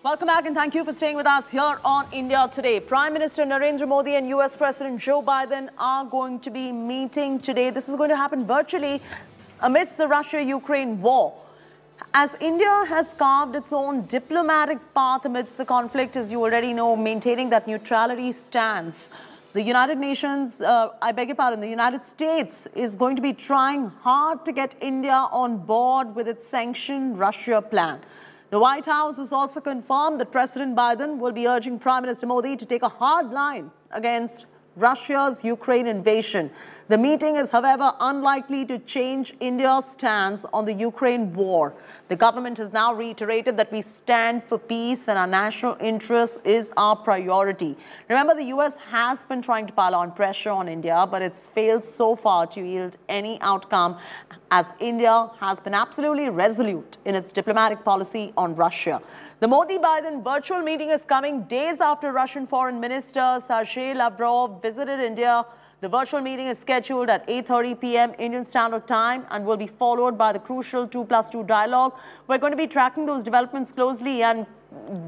Welcome back and thank you for staying with us here on India Today. Prime Minister Narendra Modi and US President Joe Biden are going to be meeting today. This is going to happen virtually amidst the Russia-Ukraine war. As India has carved its own diplomatic path amidst the conflict, as you already know, maintaining that neutrality stance, the United Nations, the United States is going to be trying hard to get India on board with its sanctioned Russia plan. The White House has also confirmed that President Biden will be urging Prime Minister Modi to take a hard line against Russia's Ukraine invasion. The meeting is, however, unlikely to change India's stance on the Ukraine war. The government has now reiterated that we stand for peace and our national interest is our priority. Remember, the US has been trying to pile on pressure on India, but it's failed so far to yield any outcome, as India has been absolutely resolute in its diplomatic policy on Russia. The Modi-Biden virtual meeting is coming days after Russian Foreign Minister Sergei Lavrov visited India. The virtual meeting is scheduled at 8:30 p.m. Indian Standard Time and will be followed by the crucial 2+2 dialogue. We're going to be tracking those developments closely, and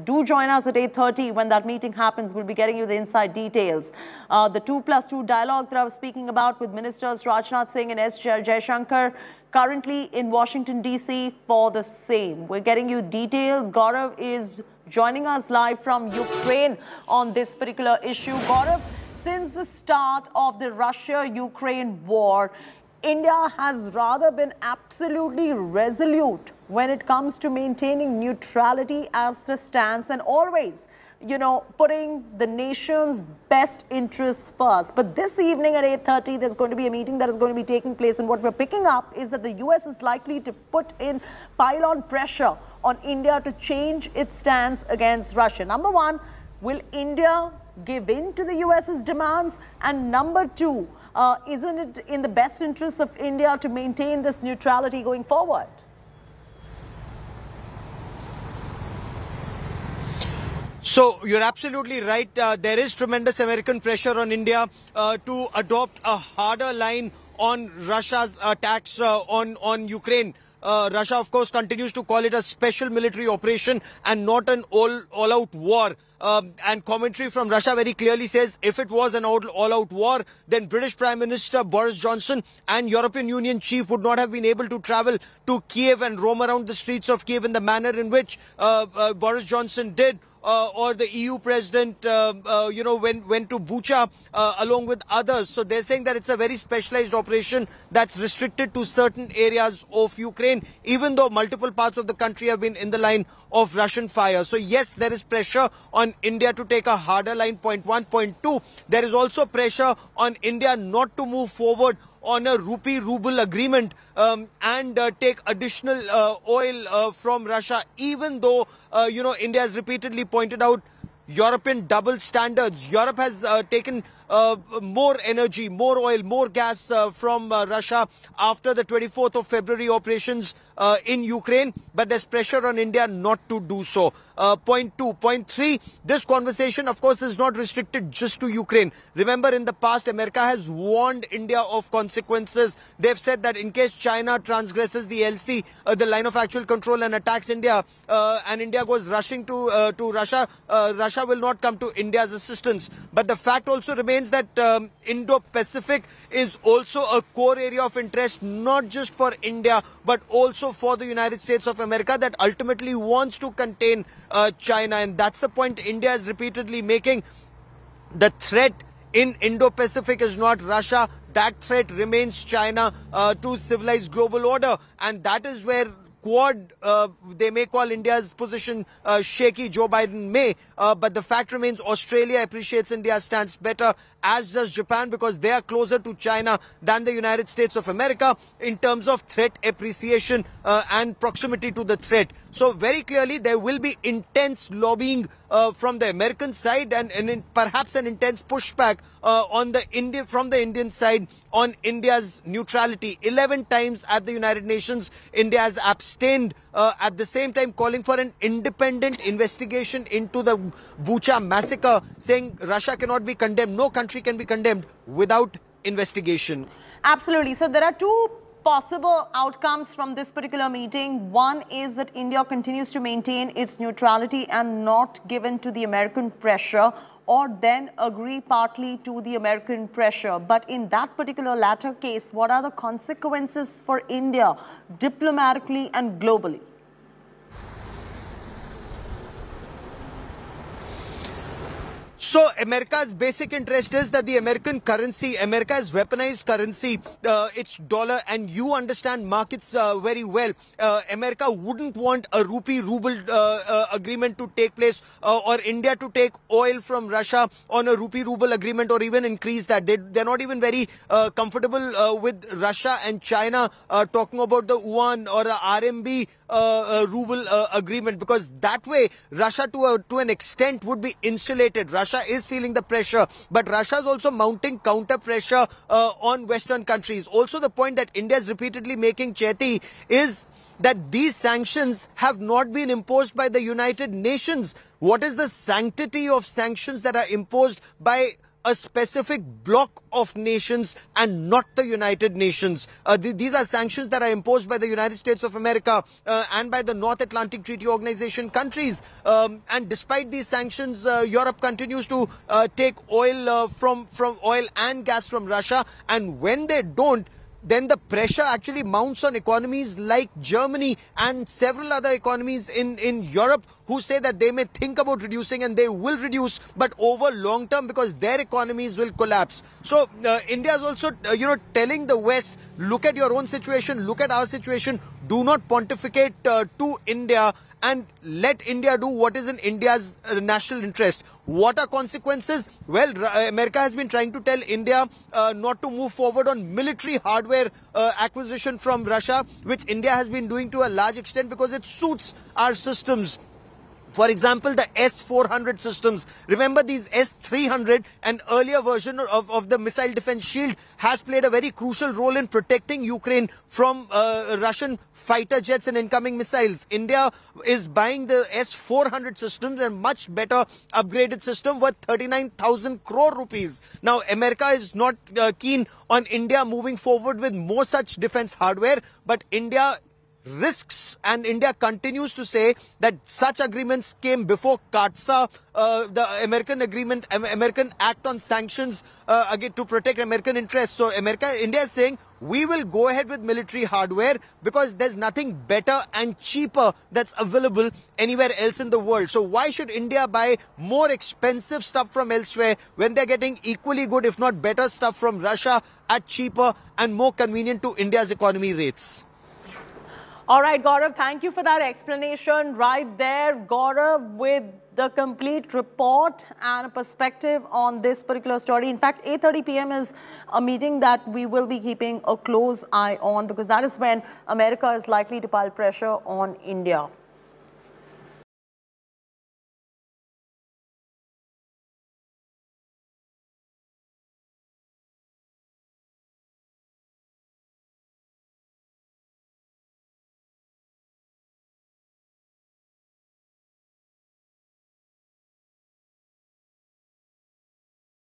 do join us at 8:30 when that meeting happens. We'll be getting you the inside details. The 2+2 dialogue that I was speaking about with Ministers Rajnath Singh and S. Jaishankar currently in Washington, D.C. for the same. We're getting you details. Gaurav is joining us live from Ukraine on this particular issue. Gaurav, since the start of the Russia-Ukraine war, India has rather been absolutely resolute when it comes to maintaining neutrality as the stance and always, putting the nation's best interests first. But this evening at 8:30, there's going to be a meeting that is going to be taking place. And what we're picking up is that the US is likely to pile on pressure on India to change its stance against Russia. Number one, will India give in to the US's demands? And number two, isn't it in the best interest of India to maintain this neutrality going forward? So you're absolutely right. There is tremendous American pressure on India to adopt a harder line on Russia's attacks on Ukraine. Russia, of course, continues to call it a special military operation and not an all-out war. And commentary from Russia very clearly says if it was an all-out war, then British Prime Minister Boris Johnson and European Union chief would not have been able to travel to Kiev and roam around the streets of Kiev in the manner in which Boris Johnson did. Or the EU president, went to Bucha along with others. So they're saying that it's a very specialized operation that's restricted to certain areas of Ukraine, even though multiple parts of the country have been in the line of Russian fire. So yes, there is pressure on India to take a harder line, point one. Point two, there is also pressure on India not to move forward on a rupee-ruble agreement and take additional oil from Russia, even though, India has repeatedly pointed out European double standards. Europe has taken more energy, more oil, more gas from Russia after the 24th of February operations in Ukraine, but there's pressure on India not to do so. Point two. Point three, this conversation, of course, is not restricted just to Ukraine. Remember, in the past, America has warned India of consequences. They've said that in case China transgresses the LC, the line of actual control, and attacks India, and India goes rushing to Russia, Russia will not come to India's assistance. But the fact also remains that Indo-Pacific is also a core area of interest, not just for India, but also for the United States of America, that ultimately wants to contain China. And that's the point India is repeatedly making. The threat in Indo-Pacific is not Russia. That threat remains China to civilized global order. And that is where Quad, they may call India's position shaky, Joe Biden may, but the fact remains Australia appreciates India's stance better, as does Japan, because they are closer to China than the United States of America in terms of threat appreciation and proximity to the threat. So very clearly there will be intense lobbying from the American side and perhaps an intense pushback from the Indian side on India's neutrality. 11 times at the United Nations, India has abstained, at the same time calling for an independent investigation into the Bucha massacre, saying Russia cannot be condemned, no country can be condemned without investigation. Absolutely. So there are two possible outcomes from this particular meeting. One is that India continues to maintain its neutrality and not given to the American pressure, or then agree partly to the American pressure. But in that particular latter case, what are the consequences for India diplomatically and globally? So America's basic interest is that the American currency, America's weaponized currency, its dollar, and you understand markets very well. America wouldn't want a rupee-ruble agreement to take place, or India to take oil from Russia on a rupee-ruble agreement, or even increase that. They're not even very comfortable with Russia and China talking about the yuan or the RMB ruble agreement, because that way Russia to an extent would be insulated. Russia is feeling the pressure, but Russia is also mounting counter pressure on Western countries. Also, the point that India is repeatedly making, Chaiti, is that these sanctions have not been imposed by the United Nations. What is the sanctity of sanctions that are imposed by a specific block of nations and not the United Nations? These are sanctions that are imposed by the United States of America and by the North Atlantic Treaty Organization countries. And despite these sanctions, Europe continues to take oil from oil and gas from Russia. And when they don't, then the pressure actually mounts on economies like Germany and several other economies in Europe, who say that they may think about reducing, and they will reduce, but over long term, because their economies will collapse. So India is also, telling the West, look at your own situation, look at our situation, do not pontificate to India, and let India do what is in India's national interest. What are consequences? Well, America has been trying to tell India not to move forward on military hardware acquisition from Russia, which India has been doing to a large extent because it suits our systems. For example, the S-400 systems. Remember, these S-300, an earlier version of the missile defense shield, has played a very crucial role in protecting Ukraine from Russian fighter jets and incoming missiles. India is buying the S-400 systems, a much better upgraded system worth 39,000 crore rupees. Now, America is not keen on India moving forward with more such defense hardware, but India risks, and India continues to say that such agreements came before CAATSA, the American agreement, American Act on Sanctions again to protect American interests. So India is saying we will go ahead with military hardware because there's nothing better and cheaper that's available anywhere else in the world. So why should India buy more expensive stuff from elsewhere when they're getting equally good, if not better, stuff from Russia at cheaper and more convenient to India's economy rates? All right, Gaurav, thank you for that explanation right there. Gaurav, with the complete report and a perspective on this particular story. In fact, 8:30 p.m. is a meeting that we will be keeping a close eye on, because that is when America is likely to pile pressure on India.